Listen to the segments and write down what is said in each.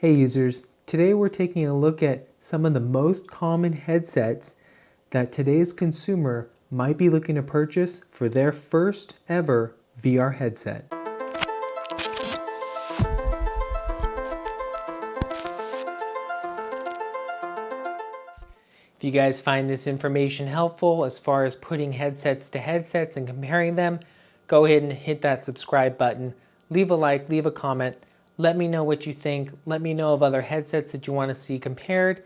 Hey users, today we're taking a look at some of the most common headsets that today's consumer might be looking to purchase for their first ever VR headset. If you guys find this information helpful as far as putting headsets to headsets and comparing them, go ahead and hit that subscribe button, leave a like, leave a comment, let me know what you think, let me know of other headsets that you want to see compared,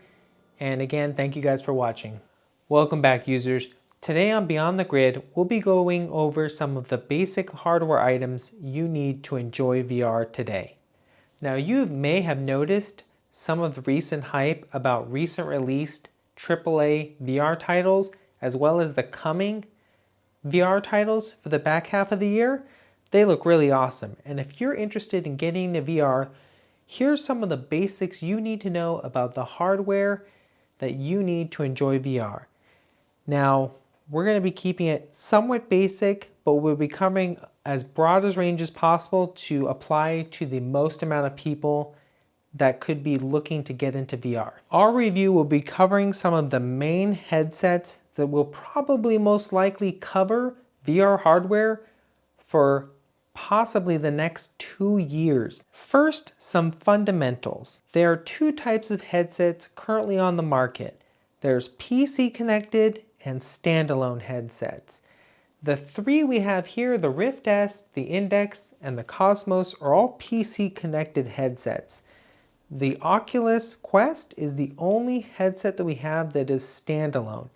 and again, thank you guys for watching. Welcome back users. Today on Beyond the Grid, we'll be going over some of the basic hardware items you need to enjoy VR today. Now you may have noticed some of the recent hype about recent released AAA VR titles as well as the coming VR titles for the back half of the year. They look really awesome, and if you're interested in getting into VR, here's some of the basics you need to know about the hardware that you need to enjoy VR. Now, we're going to be keeping it somewhat basic, but we'll be covering as broad as range as possible to apply to the most amount of people that could be looking to get into VR. Our review will be covering some of the main headsets that will probably most likely cover VR hardware for possibly the next 2 years. First, some fundamentals. There are two types of headsets currently on the market. There's PC connected and standalone headsets. The three we have here, the Rift S, the Index, and the Cosmos, are all PC connected headsets. The Oculus Quest is the only headset that we have that is standalone,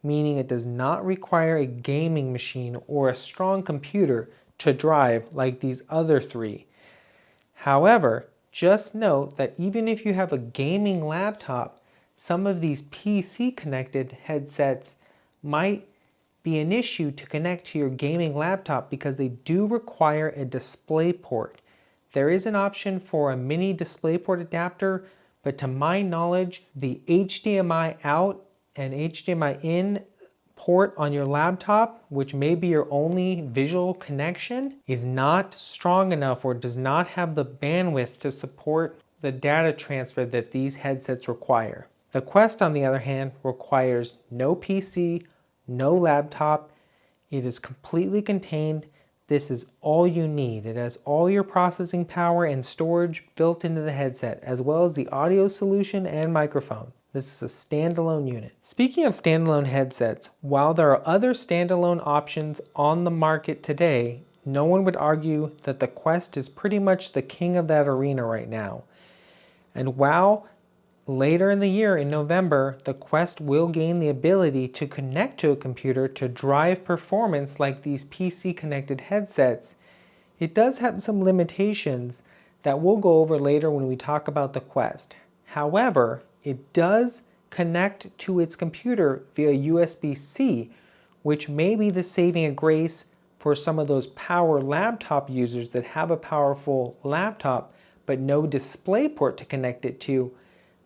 meaning it does not require a gaming machine or a strong computer to drive like these other three. However, just note that even if you have a gaming laptop, some of these PC connected headsets might be an issue to connect to your gaming laptop because they do require a DisplayPort. There is an option for a mini DisplayPort adapter, but to my knowledge, the HDMI out and HDMI in port on your laptop, which may be your only visual connection, is not strong enough or does not have the bandwidth to support the data transfer that these headsets require. The Quest, on the other hand, requires no PC, no laptop. It is completely contained. This is all you need. It has all your processing power and storage built into the headset, as well as the audio solution and microphone. This is a standalone unit. Speaking of standalone headsets, while there are other standalone options on the market today, no one would argue that the Quest is pretty much the king of that arena right now. And while later in the year, in November, the Quest will gain the ability to connect to a computer to drive performance like these PC connected headsets, it does have some limitations that we'll go over later when we talk about the Quest. However, it does connect to its computer via USB-C, which may be the saving grace for some of those power laptop users that have a powerful laptop but no DisplayPort to connect it to.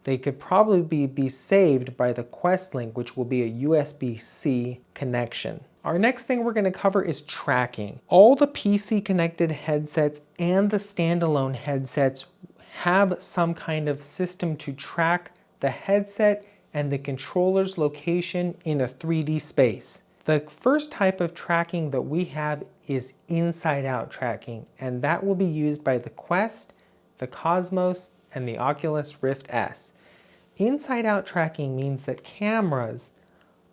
They could probably be saved by the Quest Link, which will be a USB-C connection. Our next thing we're going to cover is tracking. All the PC connected headsets and the standalone headsets have some kind of system to track the headset and the controller's location in a 3D space. The first type of tracking that we have is inside-out tracking, and that will be used by the Quest, the Cosmos, and the Oculus Rift S. Inside-out tracking means that cameras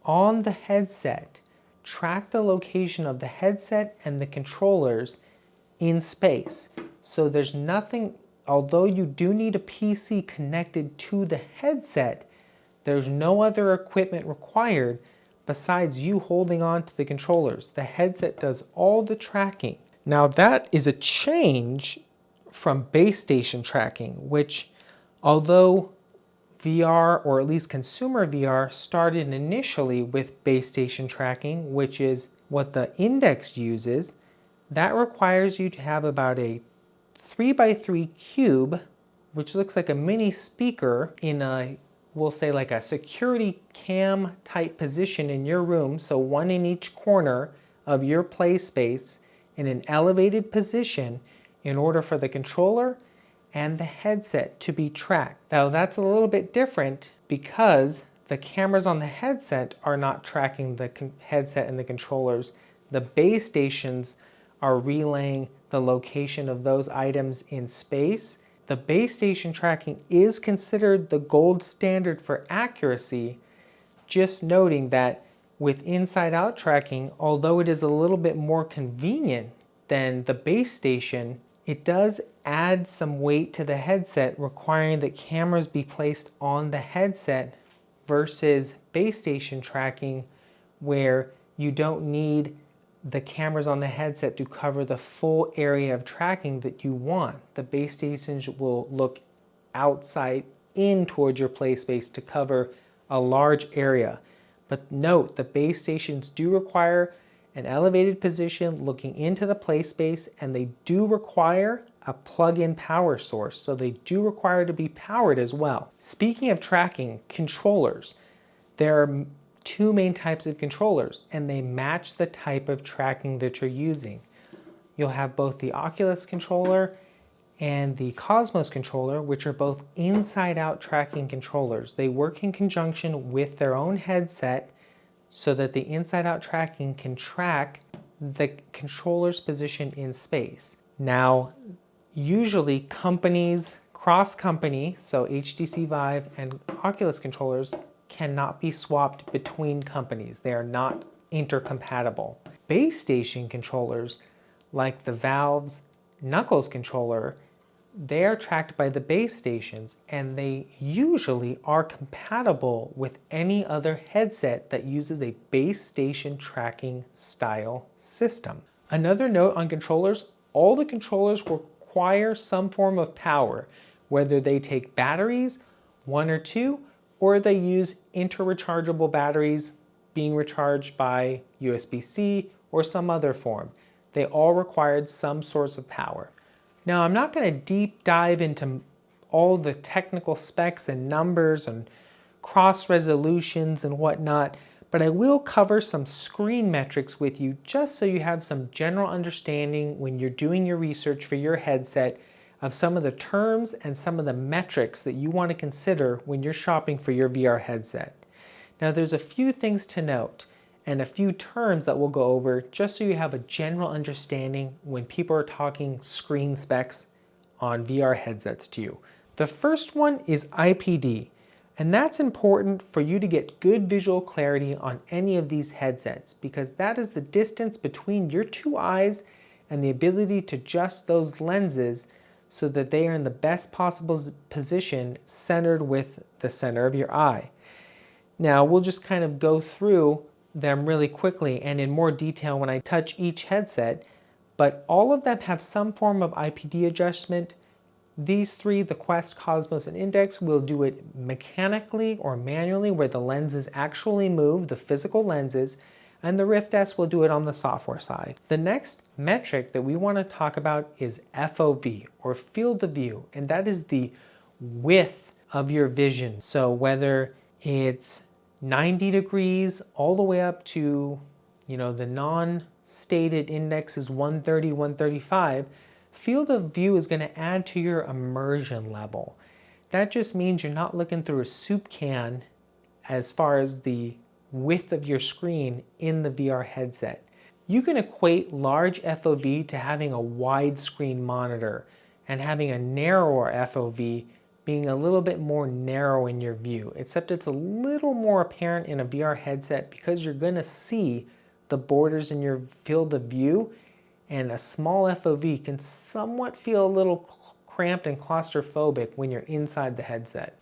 on the headset track the location of the headset and the controllers in space. So there's nothing, although you do need a PC connected to the headset, there's no other equipment required besides you holding on to the controllers. The headset does all the tracking. Now that is a change from base station tracking, which although VR, or at least consumer VR, started initially with base station tracking, which is what the Index uses, that requires you to have about a 3x3 cube, which looks like a mini speaker in a, we'll say like a security cam type position in your room, so one in each corner of your play space in an elevated position in order for the controller and the headset to be tracked. Now that's a little bit different because the cameras on the headset are not tracking the headset and the controllers. The base stations are relaying the location of those items in space. The base station tracking is considered the gold standard for accuracy, just noting that with inside-out tracking, although it is a little bit more convenient than the base station, it does add some weight to the headset, requiring that cameras be placed on the headset versus base station tracking, where you don't need the cameras on the headset to cover the full area of tracking that you want. The base stations will look outside in towards your play space to cover a large area. But note, the base stations do require an elevated position looking into the play space, and they do require a plug-in power source, so they do require to be powered as well. Speaking of tracking, controllers. There are two main types of controllers, and they match the type of tracking that you're using. You'll have both the Oculus controller and the Cosmos controller, which are both inside-out tracking controllers. They work in conjunction with their own headset so that the inside-out tracking can track the controller's position in space. Now, usually companies, cross-company, so HTC Vive and Oculus controllers, cannot be swapped between companies. They are not intercompatible. Base station controllers, like the Valve's Knuckles controller, they are tracked by the base stations, and they usually are compatible with any other headset that uses a base station tracking style system. Another note on controllers, all the controllers require some form of power, whether they take batteries, one or two, or they use interrechargeable batteries being recharged by USB-C or some other form. They all required some source of power. Now, I'm not going to deep dive into all the technical specs and numbers and cross resolutions and whatnot, but I will cover some screen metrics with you just so you have some general understanding when you're doing your research for your headset of some of the terms and some of the metrics that you want to consider when you're shopping for your VR headset. Now, there's a few things to note and a few terms that we'll go over just so you have a general understanding when people are talking screen specs on VR headsets to you. The first one is IPD, and that's important for you to get good visual clarity on any of these headsets, because that is the distance between your two eyes and the ability to adjust those lenses so that they are in the best possible position centered with the center of your eye. Now, we'll just kind of go through them really quickly and in more detail when I touch each headset, but all of them have some form of IPD adjustment. These three, the Quest, Cosmos, and Index, will do it mechanically or manually where the lenses actually move, the physical lenses, and the Rift S will do it on the software side. The next metric that we want to talk about is FOV, or field of view, and that is the width of your vision. So whether it's 90 degrees all the way up to, the non-stated index is 130, 135, field of view is going to add to your immersion level. That just means you're not looking through a soup can as far as the width of your screen in the VR headset. You can equate large FOV to having a widescreen monitor and having a narrower FOV being a little bit more narrow in your view, except it's a little more apparent in a VR headset because you're going to see the borders in your field of view, and a small FOV can somewhat feel a little cramped and claustrophobic when you're inside the headset.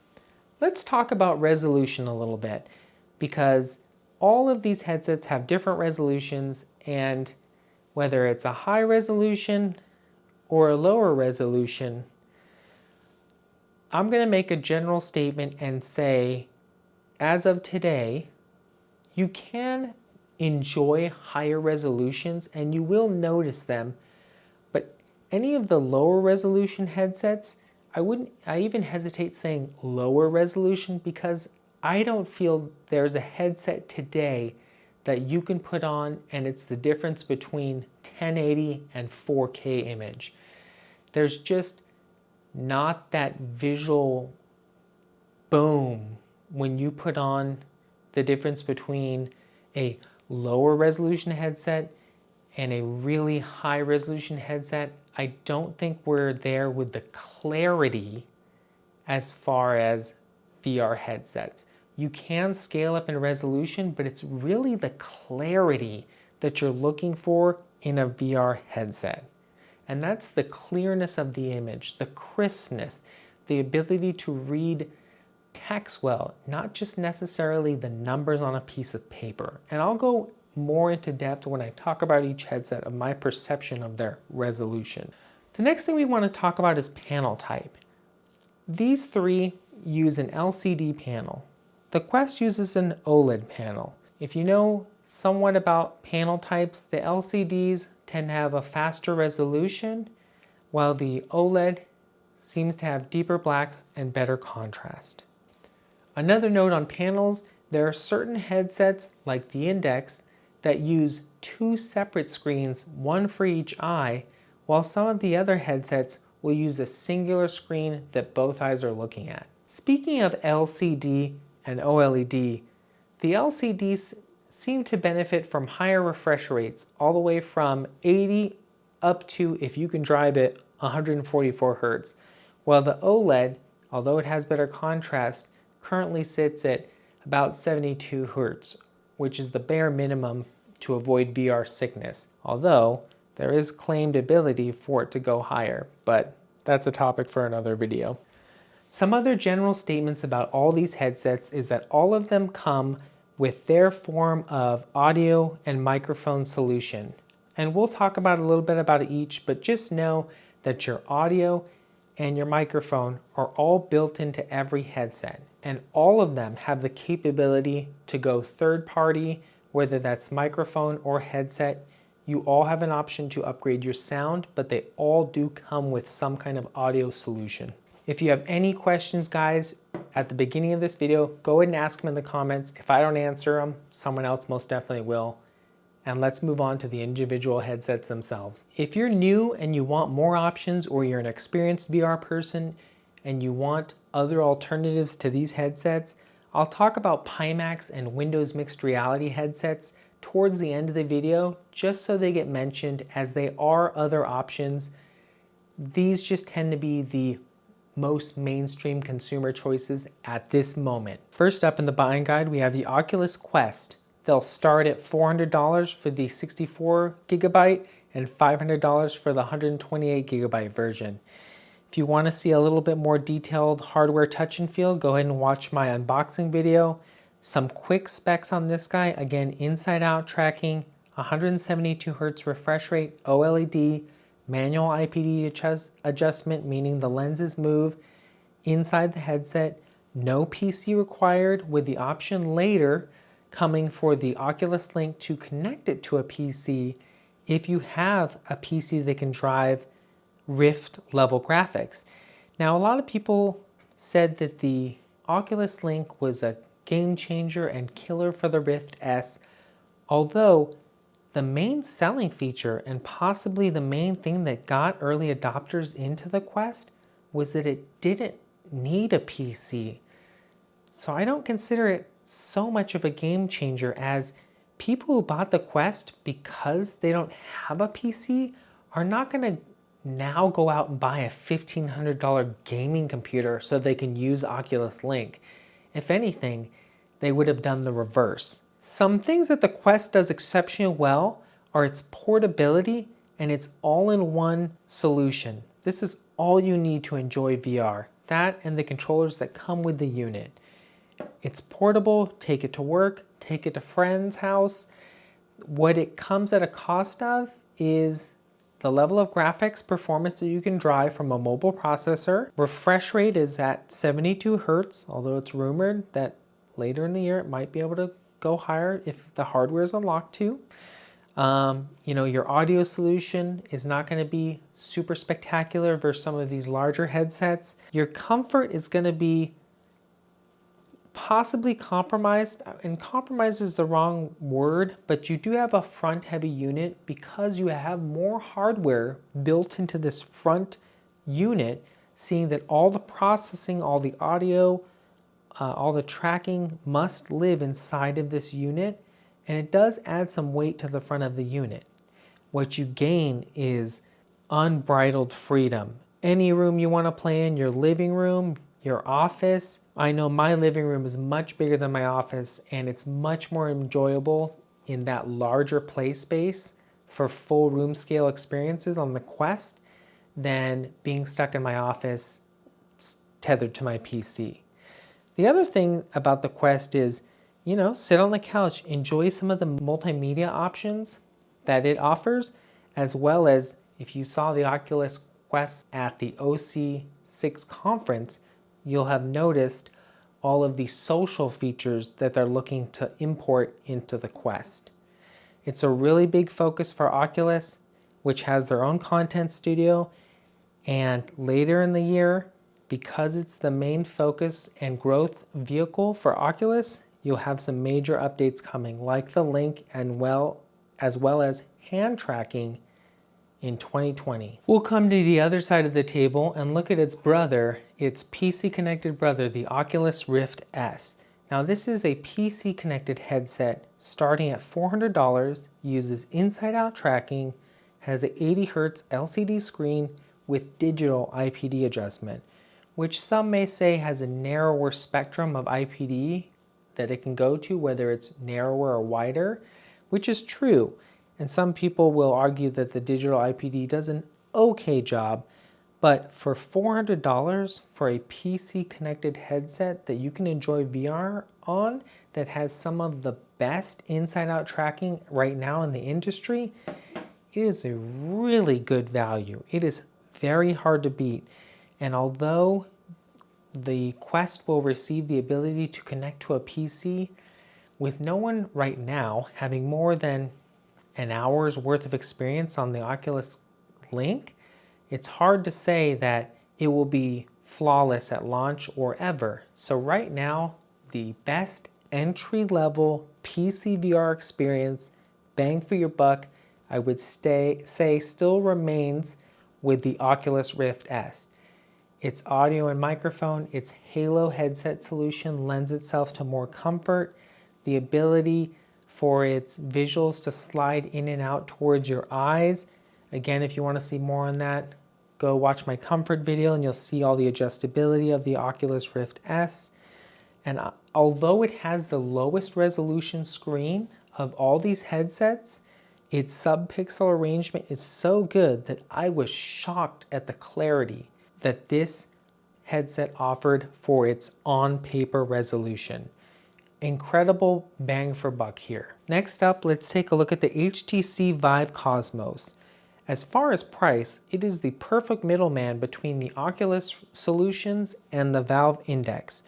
Let's talk about resolution a little bit, because all of these headsets have different resolutions, and whether it's a high resolution or a lower resolution, I'm going to make a general statement and say, as of today, you can enjoy higher resolutions and you will notice them, but any of the lower resolution headsets, I even hesitate saying lower resolution, because I don't feel there's a headset today that you can put on and it's the difference between 1080 and 4K image. There's just not that visual boom when you put on the difference between a lower resolution headset and a really high resolution headset. I don't think we're there with the clarity as far as VR headsets. You can scale up in resolution, but it's really the clarity that you're looking for in a VR headset. And that's the clearness of the image, the crispness, the ability to read text well, not just necessarily the numbers on a piece of paper. And I'll go more into depth when I talk about each headset of my perception of their resolution. The next thing we want to talk about is panel type. These three use an LCD panel. The Quest uses an OLED panel. If you know somewhat about panel types, the LCDs tend to have a faster resolution, while the OLED seems to have deeper blacks and better contrast. Another note on panels, there are certain headsets like the Index that use two separate screens, one for each eye, while some of the other headsets will use a singular screen that both eyes are looking at. Speaking of LCD and OLED, the LCDs seem to benefit from higher refresh rates, all the way from 80 up to, if you can drive it, 144 Hertz, while the OLED, although it has better contrast, currently sits at about 72 Hertz, which is the bare minimum to avoid VR sickness, although there is claimed ability for it to go higher, but that's a topic for another video. Some other general statements about all these headsets is that all of them come with their form of audio and microphone solution. And we'll talk about a little bit about each, but just know that your audio and your microphone are all built into every headset. And all of them have the capability to go third party, whether that's microphone or headset. You all have an option to upgrade your sound, but they all do come with some kind of audio solution. If you have any questions, guys, at the beginning of this video, go ahead and ask them in the comments. If I don't answer them, someone else most definitely will. And let's move on to the individual headsets themselves. If you're new and you want more options, or you're an experienced VR person and you want other alternatives to these headsets, I'll talk about Pimax and Windows Mixed Reality headsets towards the end of the video, just so they get mentioned, as they are other options. These just tend to be the most mainstream consumer choices at this moment. First up in the buying guide, we have the Oculus Quest. They'll start at $400 for the 64 gigabyte and $500 for the 128 gigabyte version. If you want to see a little bit more detailed hardware touch and feel, go ahead and watch my unboxing video. Some quick specs on this guy, again, inside out tracking, 172 Hertz refresh rate, OLED, manual IPD adjustment, meaning the lenses move inside the headset, no PC required, with the option later coming for the Oculus Link to connect it to a PC if you have a PC that can drive Rift level graphics. Now, a lot of people said that the Oculus Link was a game changer and killer for the Rift S, although the main selling feature, and possibly the main thing that got early adopters into the Quest, was that it didn't need a PC. So I don't consider it so much of a game changer, as people who bought the Quest because they don't have a PC are not going to now go out and buy a $1,500 gaming computer so they can use Oculus Link. If anything, they would have done the reverse. Some things that the Quest does exceptionally well are its portability and its all-in-one solution. This is all you need to enjoy VR. That and the controllers that come with the unit. It's portable, take it to work, take it to friend's house. What it comes at a cost of is the level of graphics performance that you can drive from a mobile processor. Refresh rate is at 72 Hertz, although it's rumored that later in the year it might be able to go higher if the hardware is unlocked too. Your audio solution is not going to be super spectacular versus some of these larger headsets. Your comfort is going to be possibly compromised, and compromise is the wrong word, but you do have a front heavy unit because you have more hardware built into this front unit, seeing that all the processing, all the audio, all the tracking must live inside of this unit, and it does add some weight to the front of the unit. What you gain is unbridled freedom. Any room you want to play in, your living room, your office. I know my living room is much bigger than my office, and it's much more enjoyable in that larger play space for full room scale experiences on the Quest than being stuck in my office tethered to my PC. The other thing about the Quest is, sit on the couch, enjoy some of the multimedia options that it offers, as well as if you saw the Oculus Quest at the OC6 conference, you'll have noticed all of the social features that they're looking to import into the Quest. It's a really big focus for Oculus, which has their own content studio, and later in the year, because it's the main focus and growth vehicle for Oculus, you'll have some major updates coming, like the Link and as well as hand tracking in 2020. We'll come to the other side of the table and look at its brother, its PC-connected brother, the Oculus Rift S. Now this is a PC-connected headset starting at $400, uses inside-out tracking, has an 80 Hz LCD screen with digital IPD adjustment, which some may say has a narrower spectrum of IPD that it can go to, whether it's narrower or wider, which is true. And some people will argue that the digital IPD does an okay job, but for $400 for a PC connected headset that you can enjoy VR on, that has some of the best inside out tracking right now in the industry, it is a really good value. It is very hard to beat. And although the Quest will receive the ability to connect to a PC, with no one right now having more than an hour's worth of experience on the Oculus Link, it's hard to say that it will be flawless at launch or ever. So right now, the best entry-level PC VR experience, bang for your buck, I would say still remains with the Oculus Rift S. Its audio and microphone, its Halo headset solution lends itself to more comfort, the ability for its visuals to slide in and out towards your eyes. Again, if you want to see more on that, go watch my comfort video and you'll see all the adjustability of the Oculus Rift S. And although it has the lowest resolution screen of all these headsets, its sub-pixel arrangement is so good that I was shocked at the clarity that this headset offered for its on-paper resolution. Incredible bang for buck here. Next up, let's take a look at the HTC Vive Cosmos. As far as price, it is the perfect middleman between the Oculus solutions and the Valve Index.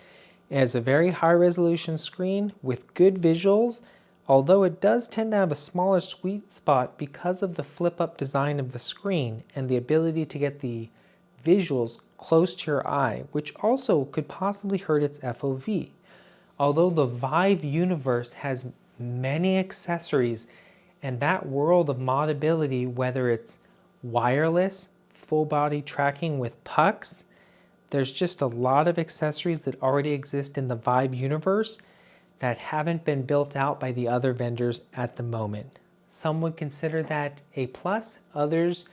It has a very high resolution screen with good visuals, although it does tend to have a smaller sweet spot because of the flip-up design of the screen and the ability to get the visuals close to your eye, which also could possibly hurt its FOV. Although the Vive universe has many accessories, and that world of modability, whether it's wireless, full body tracking with pucks, there's just a lot of accessories that already exist in the Vive universe that haven't been built out by the other vendors at the moment. Some would consider that a plus, others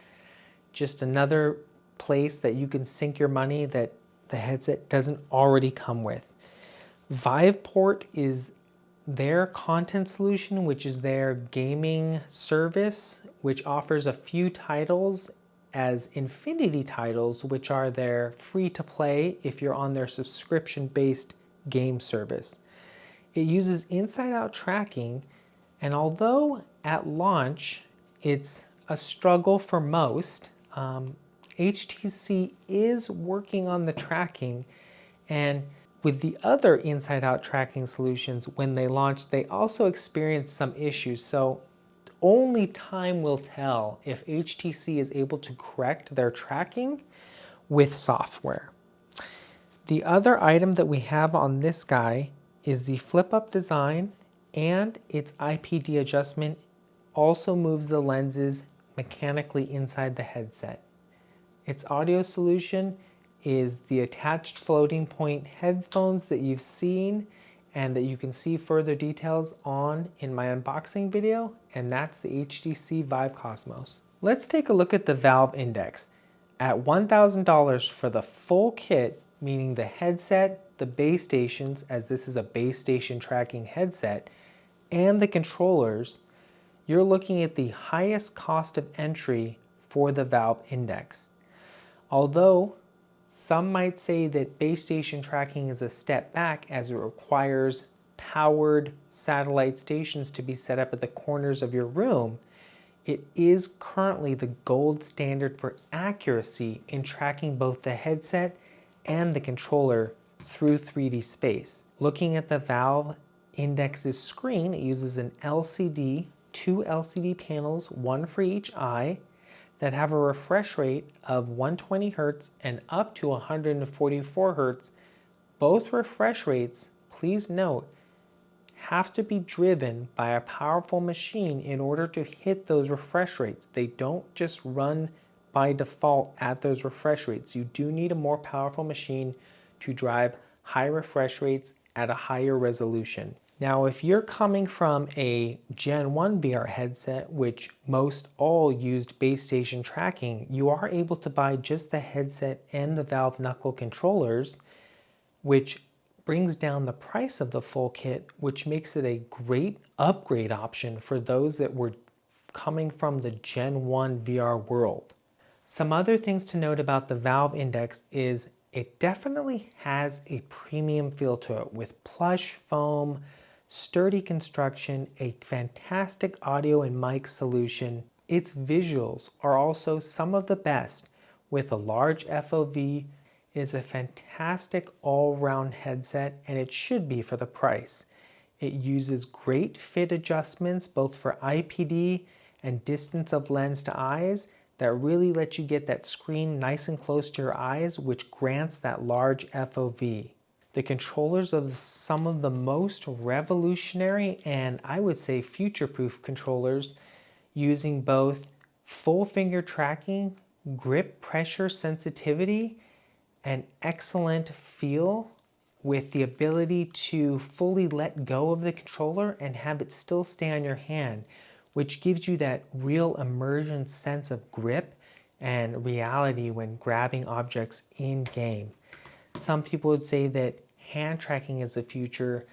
just another place that you can sink your money that the headset doesn't already come with. Viveport is their content solution, which is their gaming service, which offers a few titles as Infinity titles, which are their free-to-play if you're on their subscription-based game service. It uses inside-out tracking, and although at launch it's a struggle for most, HTC is working on the tracking, and with the other inside-out tracking solutions, when they launched, they also experienced some issues. So only time will tell if HTC is able to correct their tracking with software. The other item that we have on this guy is the flip-up design, and its IPD adjustment also moves the lenses mechanically inside the headset. Its audio solution is the attached floating point headphones that you've seen and that you can see further details on in my unboxing video, and that's the HTC Vive Cosmos. Let's take a look at the Valve Index. At $1,000 for the full kit, meaning the headset, the base stations, as this is a base station tracking headset, and the controllers, you're looking at the highest cost of entry for the Valve Index. Although some might say that base station tracking is a step back as it requires powered satellite stations to be set up at the corners of your room, it is currently the gold standard for accuracy in tracking both the headset and the controller through 3D space. Looking at the Valve Index's screen, it uses an LCD, 2 LCD panels, one for each eye, that have a refresh rate of 120 Hz and up to 144 Hz. Both refresh rates, please note, have to be driven by a powerful machine in order to hit those refresh rates. They don't just run by default at those refresh rates. You do need a more powerful machine to drive high refresh rates at a higher resolution. Now, if you're coming from a Gen 1 VR headset, which most all used base station tracking, you are able to buy just the headset and the Valve Knuckle controllers, which brings down the price of the full kit, which makes it a great upgrade option for those that were coming from the Gen 1 VR world. Some other things to note about the Valve Index is it definitely has a premium feel to it with plush foam, sturdy construction, a fantastic audio and mic solution. Its visuals are also some of the best with a large FOV. It is a fantastic all-round headset, and it should be for the price. It uses great fit adjustments both for IPD and distance of lens to eyes that really let you get that screen nice and close to your eyes, which grants that large FOV. The controllers are some of the most revolutionary and I would say future-proof controllers, using both full finger tracking, grip pressure sensitivity, and excellent feel with the ability to fully let go of the controller and have it still stay on your hand, which gives you that real immersion sense of grip and reality when grabbing objects in game. Some people would say that hand tracking is the future,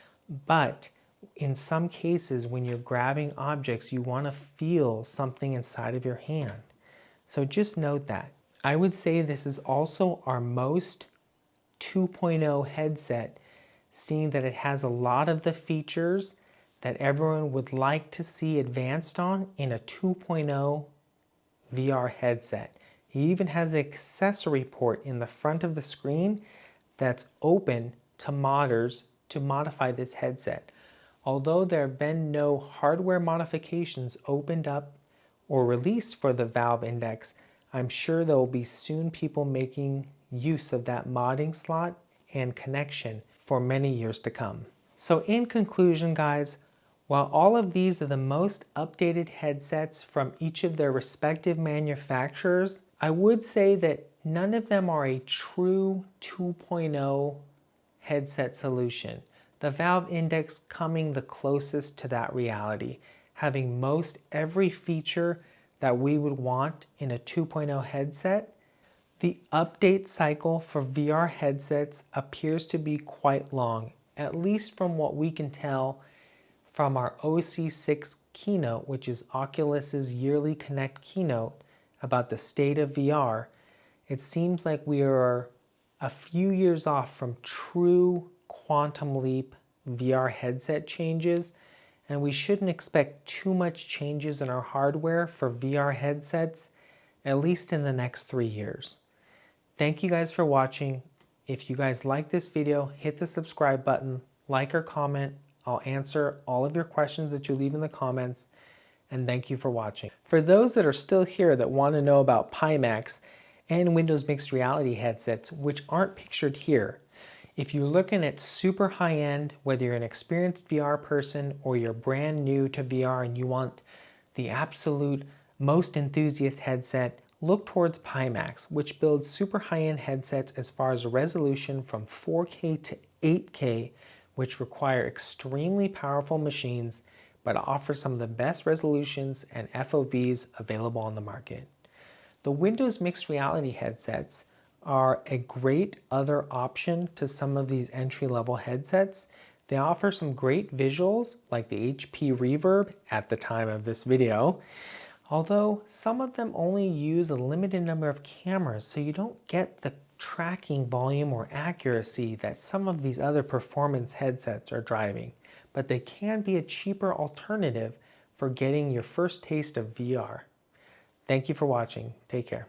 but in some cases when you're grabbing objects, you want to feel something inside of your hand. So just note that. I would say this is also our most 2.0 headset, seeing that it has a lot of the features that everyone would like to see advanced on in a 2.0 VR headset. It even has an accessory port in the front of the screen that's open to modders to modify this headset. Although there have been no hardware modifications opened up or released for the Valve Index, I'm sure there will be soon people making use of that modding slot and connection for many years to come. So in conclusion, guys, while all of these are the most updated headsets from each of their respective manufacturers, I would say that none of them are a true 2.0 headset solution. The Valve Index coming the closest to that reality, having most every feature that we would want in a 2.0 headset. The update cycle for VR headsets appears to be quite long, at least from what we can tell from our OC6 keynote, which is Oculus's yearly Connect keynote about the state of VR. It seems like we are a few years off from true quantum leap VR headset changes, and we shouldn't expect too much changes in our hardware for VR headsets, at least in the next 3 years. Thank you guys for watching. If you guys like this video, hit the subscribe button, like or comment. I'll answer all of your questions that you leave in the comments, and thank you for watching. For those that are still here that want to know about Pimax and Windows Mixed Reality headsets, which aren't pictured here, if you're looking at super high-end, whether you're an experienced VR person or you're brand new to VR and you want the absolute most enthusiast headset Look towards Pimax, which builds super high-end headsets as far as resolution from 4K to 8K, which require extremely powerful machines, but offer some of the best resolutions and FOVs available on the market. The Windows Mixed Reality headsets are a great other option to some of these entry-level headsets. They offer some great visuals like the HP Reverb at the time of this video, although some of them only use a limited number of cameras, so you don't get the tracking volume or accuracy that some of these other performance headsets are driving, but they can be a cheaper alternative for getting your first taste of VR. Thank you for watching. Take care.